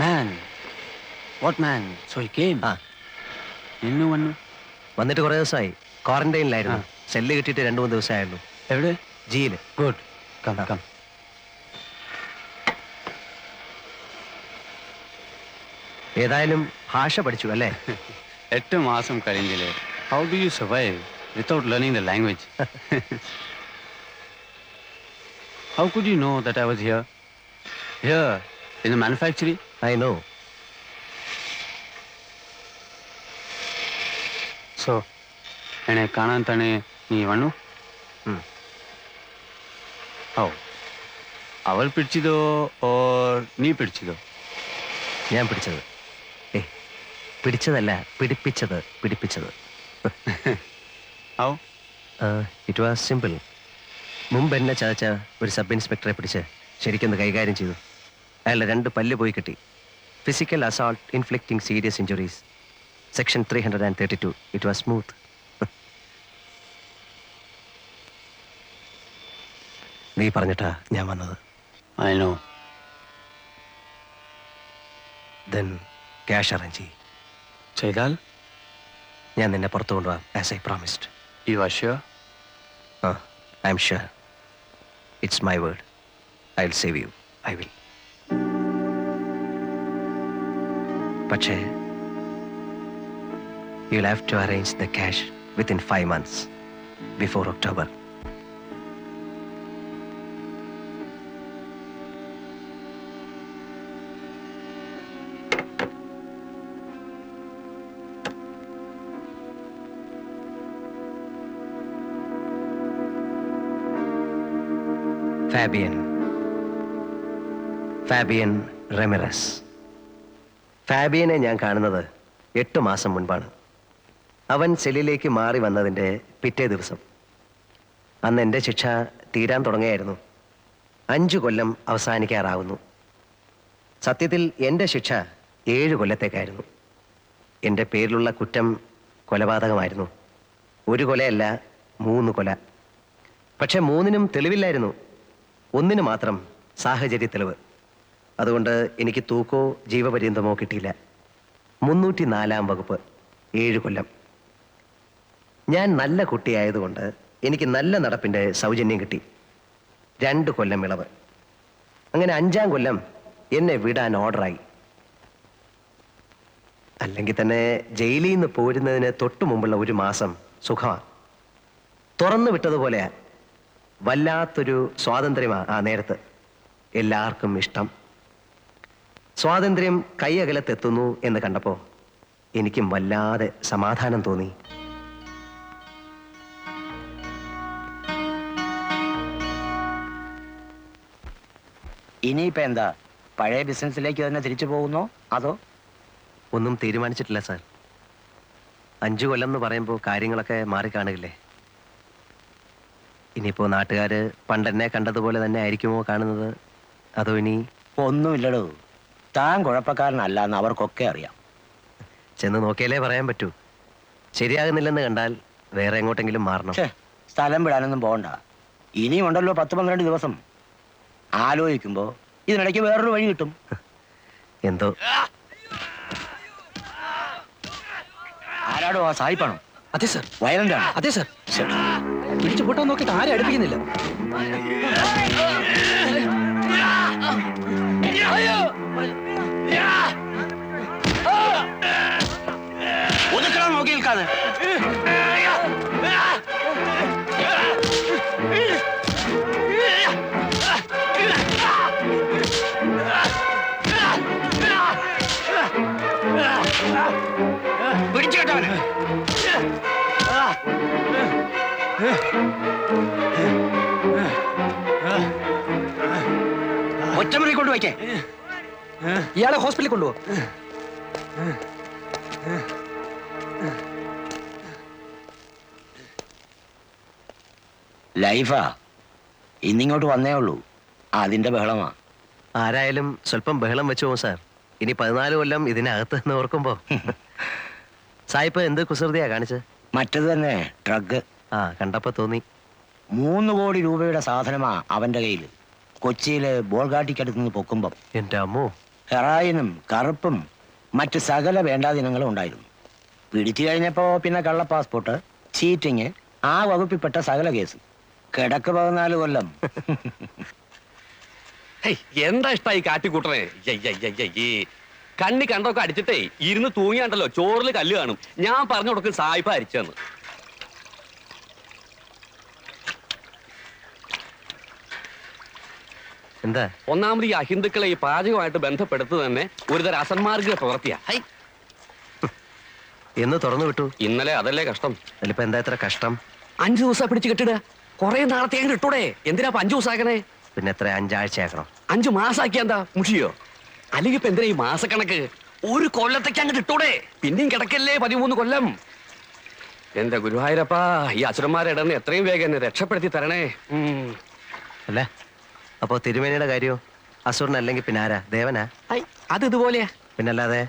Man. What man? So he came. ഇന്നു വന്നു. വന്നിട്ട് കുറേ ദിവസമായി. ക്വാറന്റൈനിലായിരുന്നു. സെല്ല് കിട്ടിയിട്ട് 2-3 ദിവസമായുള്ളൂ. എവിടെ? ജിയില്. ഗുഡ്. Come come. ഏതായാലും ഭാഷ പഠിച്ചു അല്ലേ? 8 മാസം കഴിഞ്ഞില്ലേ. How do you survive without learning the language? How could you know that I was here? Here, in the manufacturing? I know. So, എന്നെ കാണാൻ തന്നെ നീ വന്നു? ഓ, അവൾ പിടിച്ചതോ ഓർ നീ പിടിച്ചതോ? ഞാൻ പിടിച്ചത്. പിടിച്ചതല്ല, പിടിപ്പിച്ചത്. How? It was simple. മുമ്പ് എന്നെ ചതച്ച ഒരു സബ് ഇൻസ്പെക്ടറെ പിടിച്ച് ശരിക്കൊന്ന് കൈകാര്യം ചെയ്തു. അയാളുടെ 2 പല്ല് പോയി കിട്ടി. Physical assault inflicting serious injuries. Section 332. It was smooth. നീ പറഞ്ഞിട്ടാ ഞാൻ വന്നത്. I know. Then cash arrange ചെയ്യും. ചെയ്താൽ ഞാൻ നിന്നെ പുറത്തു കൊണ്ടുപോകാം, as I promised. You are sure? I am sure. It's my word. I'll save you. I will. പക്ഷേ you'll have to arrange the cash within 5 months, before October. Fabian റെമിറസ്. ഫാബിയനെ ഞാൻ കാണുന്നത് 8 മാസം മുൻപാണ്. അവൻ സെല്ലിലേക്ക് മാറി വന്നതിൻ്റെ പിറ്റേ ദിവസം. അന്ന് എൻ്റെ ശിക്ഷ തീരാൻ തുടങ്ങിയായിരുന്നു. 5 കൊല്ലം അവസാനിക്കാറാവുന്നു. സത്യത്തിൽ എൻ്റെ ശിക്ഷ 7 കൊല്ലത്തേക്കായിരുന്നു. എൻ്റെ പേരിലുള്ള കുറ്റം കൊലപാതകമായിരുന്നു. 1 കൊലയല്ല, 3 കൊല. പക്ഷെ 3നും തെളിവില്ലായിരുന്നു. 1 മാത്രം സാഹചര്യ തെളിവ്. അതുകൊണ്ട് എനിക്ക് തൂക്കോ ജീവപര്യന്തമോ കിട്ടിയില്ല. 304-ാം വകുപ്പ്, 7 കൊല്ലം. ഞാൻ നല്ല കുട്ടിയായതുകൊണ്ട് എനിക്ക് നല്ല നടപ്പിൻ്റെ സൗജന്യം കിട്ടി. 2 കൊല്ലം ഇളവ്. അങ്ങനെ 5-ാം കൊല്ലം എന്നെ വിടാൻ ഓർഡറായി. അല്ലെങ്കിൽ തന്നെ ജയിലിൽ നിന്ന് പോരുന്നതിന് തൊട്ടു മുമ്പുള്ള 1 മാസം സുഖമാണ്. തുറന്നു വിട്ടതുപോലെയാ. വല്ലാത്തൊരു സ്വാതന്ത്ര്യമാ ആ നേരത്ത്. എല്ലാവർക്കും ഇഷ്ടം. സ്വാതന്ത്ര്യം കൈയകലത്തെത്തുന്നു എന്ന് കണ്ടപ്പോൾ എനിക്കും വല്ലാതെ സമാധാനം തോന്നി. ഇനിയിപ്പോ എന്താ, പഴയ ബിസിനസ്സിലേക്ക് തന്നെ തിരിച്ചു പോകുന്നോ അതോ? ഒന്നും തീരുമാനിച്ചിട്ടില്ല സാർ. 5 കൊല്ലം എന്ന് പറയുമ്പോൾ കാര്യങ്ങളൊക്കെ മാറിക്കാണുകയില്ലേ. ഇനിയിപ്പോൾ നാട്ടുകാർ പണ്ടെന്നെ കണ്ടതുപോലെ തന്നെ ആയിരിക്കുമോ കാണുന്നത്, അതോ ഇനി? ഒന്നുമില്ലടോ, താൻ കുഴപ്പക്കാരനല്ല എന്ന് അവർക്കൊക്കെ അറിയാം. ചെന്ന് നോക്കിയാലേ പറയാൻ പറ്റൂ. ശരിയാകുന്നില്ലെന്ന് കണ്ടാൽ വേറെ എങ്ങോട്ടെങ്കിലും മാറണം. സ്ഥലം വിടാനൊന്നും പോകണ്ട. ഇനിയും ഉണ്ടല്ലോ 10-12 ദിവസം. ആലോചിക്കുമ്പോ ഇതിനിടയ്ക്ക് വേറൊരു വഴി കിട്ടും. എന്തോ. ആരാടോ? ആ സായിപ്പാണോ? അതെ സർ. വയലന്റ് ആണ്? അതെ സർ. പിടിച്ചു പൊട്ടാൻ നോക്കിയിട്ട് ആരെ അടുപ്പിക്കുന്നില്ല. ഒതുക്കണം, നോക്കി നിൽക്കാതെ. പിടിച്ചു കേട്ടവന്. ഒറ്റമുറി കൊണ്ടുവയ്ക്കേ. ഇയാളെ ഹോസ്പിറ്റലിൽ കൊണ്ടുപോകും. ലൈഫാ. ഇന്നിങ്ങോട്ട് വന്നേ ഉള്ളൂ, അതിന്റെ ബഹളമാ. ആരായാലും സ്വല്പം ബഹളം വെച്ചു പോകും സാർ. ഇനി 14 കൊല്ലം ഇതിനകത്ത് എന്ന് ഓർക്കുമ്പോ. സായിപ്പ് എന്ത് കുസൃതിയാ കാണിച്ചത്? മറ്റത് തന്നെ, ഡ്രഗ്. കണ്ടപ്പോ തോന്നി. 3 കോടി രൂപയുടെ സാധനമാ അവന്റെ കയ്യിൽ. കൊച്ചിയില് ബോൾഗാട്ടിക്കടുത്ത് നിന്ന് പൊക്കുമ്പം. എന്റെ അമ്മോ. ഹെറായിനും കറുപ്പും മറ്റ് സകല വേണ്ടാദിനങ്ങളും ഉണ്ടായിരുന്നു. പിടിച്ചു കഴിഞ്ഞപ്പോ പിന്നെ കള്ള പാസ്പോർട്ട്, ചീറ്റിങ്, ആ വകുപ്പിൽപ്പെട്ട സകല കേസ്. കിടക്ക് 14 കൊല്ലം. എന്താ ഇഷ്ടായി കാട്ടിക്കൂട്ടണേ? കണ്ണി കണ്ടൊക്കെ അടിച്ചിട്ടേ ഇരുന്ന് തൂങ്ങിയാണ്ടല്ലോ ചോറിൽ കല്ല് കാണും. ഞാൻ പറഞ്ഞു കൊടുക്കും സായിപ്പ അരിച്ചെന്ന്. എന്താ? ഒന്നാമത് ഈ അഹിന്ദുക്കളെ ഈ പാചകമായിട്ട് ബന്ധപ്പെടുത്തു തന്നെ ഒരുതരം അസന്മാർഗിക പ്രവൃത്തിയാ. എന്ന് തുറന്നു വിട്ടു. ഇന്നലെ അതല്ലേ കഷ്ടം. അതിലിപ്പോ എന്താ ഇത്ര കഷ്ടം? 5 ദിവസം പിടിച്ച് കെട്ടിടുക. കുറെ നാളത്തെ അങ്ങ് ഇട്ടൂടെ? എന്തിനാ 5 ദിവസം ആക്കണേ? പിന്നെ എത്ര 5 ആഴ്ച ആക്കണം? 5 മാസാക്കിയ എന്താ മുഷിയോ? അല്ലെങ്കിൽ ഇപ്പൊ എന്തിനാ ഈ മാസക്കണക്ക്? ഒരു കൊല്ലത്തേക്ക് അങ്ങോട്ട് ഇട്ടൂടെ? പിന്നെയും കിടക്കല്ലേ 13 കൊല്ലം. എന്റെ ഗുരുവായൂരപ്പാ, ഈ അസുരന്മാരെ ഇടന്ന് എത്രയും വേഗം എന്നെ രക്ഷപ്പെടുത്തി തരണേ. അല്ലേ? അപ്പോ തിരുമേനിയുടെ കാര്യോ? അസുരനല്ലെങ്കിൽ പിന്നെ ആരാ? ദേവനാ? അത് ഇതുപോലെയാ. പിന്നല്ലാതെ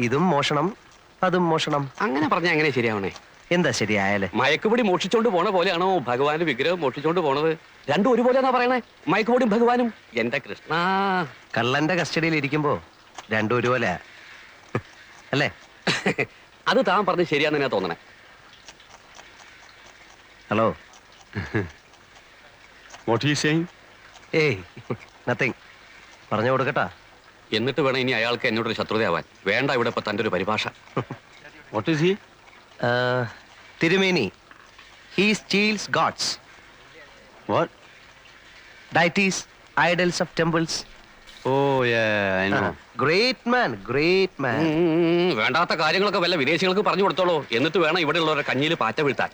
ഇതും മോഷണം അതും മോഷണം. അങ്ങനെ പറഞ്ഞാ എങ്ങനെ ശരിയാവണേ? എന്താ ശരിയായാലേ? മയക്കുപൊടി മോഷിച്ചോണ്ട് പോണ പോലെയാണോ ഭഗവാന്റെ വിഗ്രഹം മോഷിച്ചോണ്ട് പോണത്? രണ്ടും ഒരുപോലെയാണോ പറയണേ? മയക്കുപൊടിയും ഭഗവാനും. എന്റെ കൃഷ്ണ, കള്ളന്റെ കസ്റ്റഡിയിൽ ഇരിക്കുമ്പോ രണ്ടും ഒരുപോലെ അല്ലേ? അത് താൻ പറഞ്ഞ് ശരിയാന്ന് ഞാൻ തോന്നണേ. Hello. What are you saying? ഏയ് നത്തിങ്. പറഞ്ഞു കൊടുക്കട്ടാ. എന്നിട്ട് വേണം ഇനി അയാൾക്ക് എന്നോടൊരു ശത്രുതയാവാൻ. വേണ്ട ഇവിടെ ഇപ്പൊ തന്റെ ഒരു പരിഭാഷ. What is he? തിരുമേനി, he steals gods, What? deities, idols of temples. Oh, yeah, I know. Great man, great man. വേണ്ടാത്ത കാര്യങ്ങളൊക്കെ വല്ല വിദേശികൾക്ക് പറഞ്ഞു കൊടുത്തോളൂ. എന്നിട്ട് വേണം ഇവിടെ ഉള്ളവരെ കഞ്ഞിയിൽ പാറ്റ വീഴ്ത്താൻ.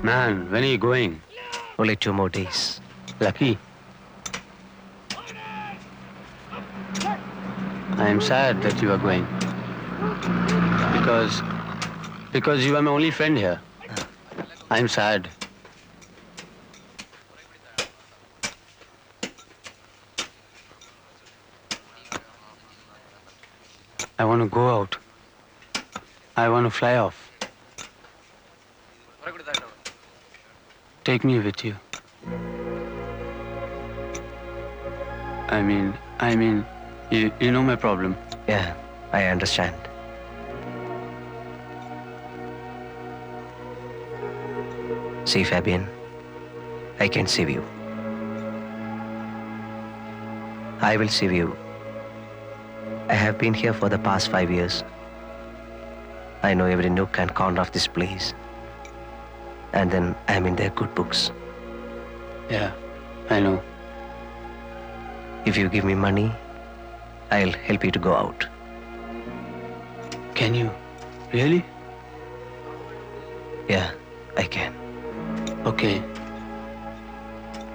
Man, when are you going? Only 2 more days. Lucky. I am sad that you are going. Because you are my only friend here. I am sad. I want to go out. I want to fly off. Take me with you. I mean, you know my problem. Yeah, I understand. See, Fabian, I can save you. I will save you. I have been here for the past 5 years. I know every nook and corner of this place. And then I'm in their good books. Yeah, I know. If you give me money, I'll help you to go out. Can you? Really? Yeah, I can. Okay.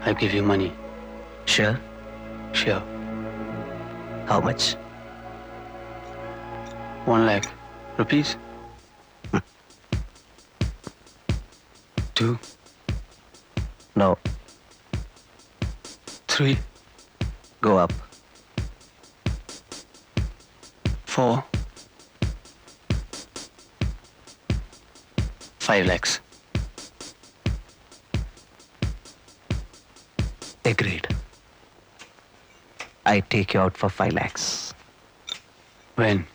I'll give you money. Sure? Sure. How much? 1 lakh rupees. 2, No, 3, go up. 4, 5 lakhs. Agreed. I take you out for 5 lakhs. When?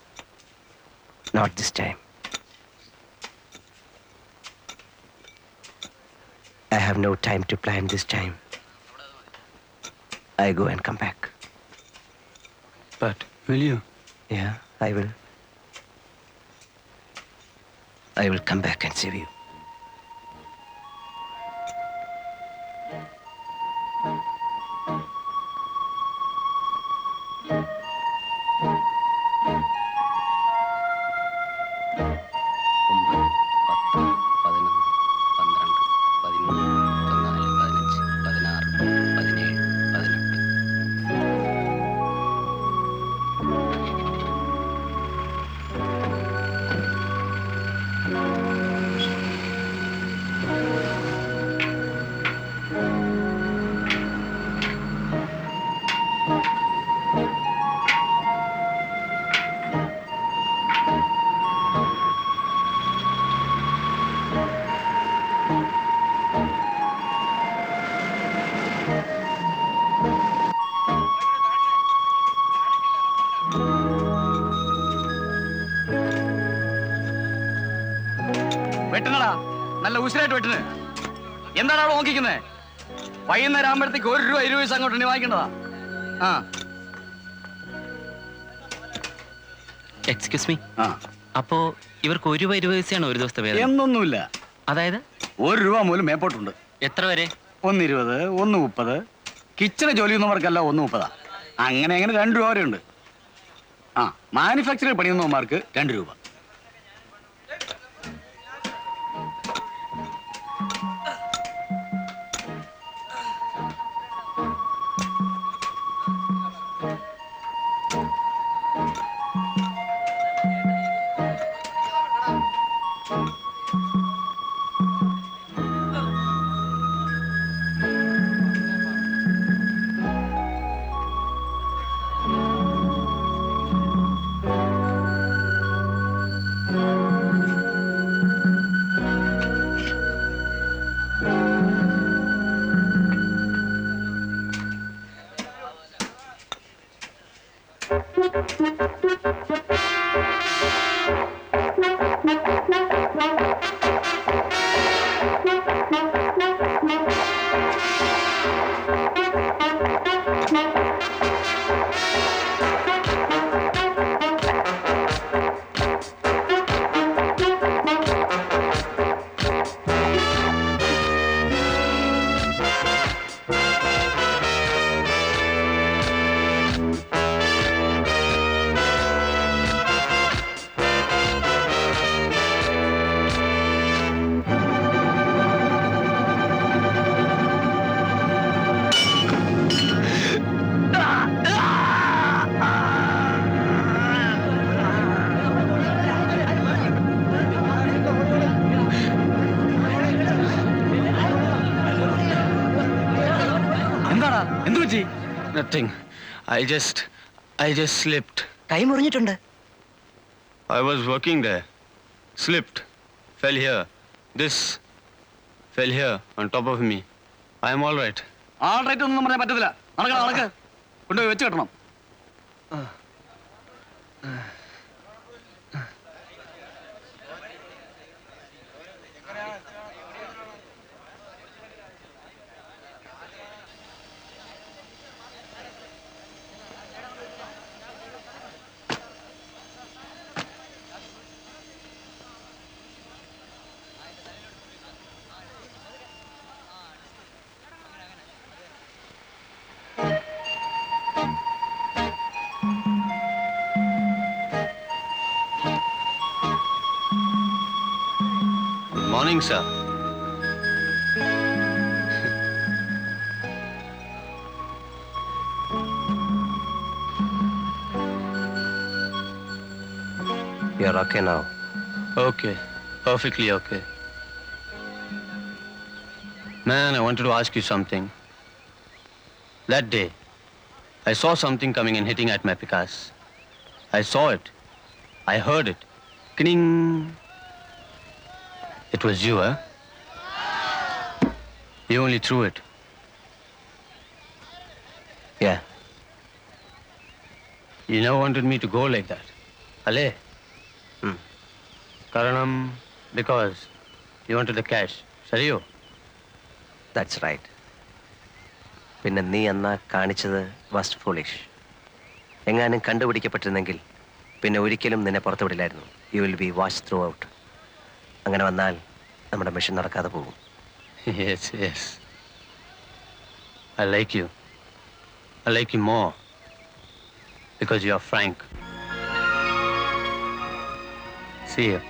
Not this time. I have no time to plan this time. I go and come back. But will you? Yeah, I will. I will come back and save you. നല്ല ഉശിരായിട്ട് വെട്ടിന്. എന്താണ് അവിടെ നോക്കിക്കുന്നേ? വൈകുന്നേരം ആകുമ്പോഴത്തേക്ക് 1 രൂപ 20 പൈസ അങ്ങോട്ട് വാങ്ങിക്കേണ്ടതാ. ആ excuse me, ആ അപ്പോ ഇവർക്ക് 1 രൂപ 20 പൈസയാണ് ഒരു ദിവസത്തെ വേതനം? എന്നൊന്നുമില്ല. അതായത് 1 രൂപ മൂലം മേപ്പോട്ടുണ്ട്. എത്ര വരെ? 1.20, 1.30. കിച്ചണ് ജോലി ചെയ്യുന്നവർക്കല്ല 1.30. അങ്ങനെ 2 രൂപ വരെ ഉണ്ട്. ആ മാനുഫാക്ചറിംഗ് പണിയുന്നവന്മാർക്ക് 2 രൂപ. Nothing. I just slipped. കൈ മുറിഞ്ഞിട്ടുണ്ട്. I was working there. Slipped. Fell here. This fell here on top of me. I am all right. All right ഒന്നും പറയാൻ പറ്റത്തില്ല. നടക്ക് കൊണ്ടുപോയി വെച്ച് കെട്ടണം. Morning, sir. You're okay now. Okay. Perfectly okay. Man, I wanted to ask you something. That day, I saw something coming and hitting at my Picasso. I saw it. I heard it. Kning. It was you, huh? You only threw it. Yeah. You never wanted me to go like that. Ale? Karanam, because you wanted the cash. Sariyo? That's right. പിന്നെ നീ അന്നാ കാണിച്ചത് was foolish. എങ്ങാനും കണ്ടുപിടിക്കപ്പെട്ടിരുന്നെങ്കിൽ പിന്നെ ഒരിക്കലും നിന്നെ പുറത്തു വിടില്ലായിരുന്നു. You will be watch throughout. അങ്ങനെ വന്നാൽ നമ്മുടെ മിഷൻ നടക്കാതെ പോകും. Yes, yes. I like you. I like you more. Because you are frank. See you.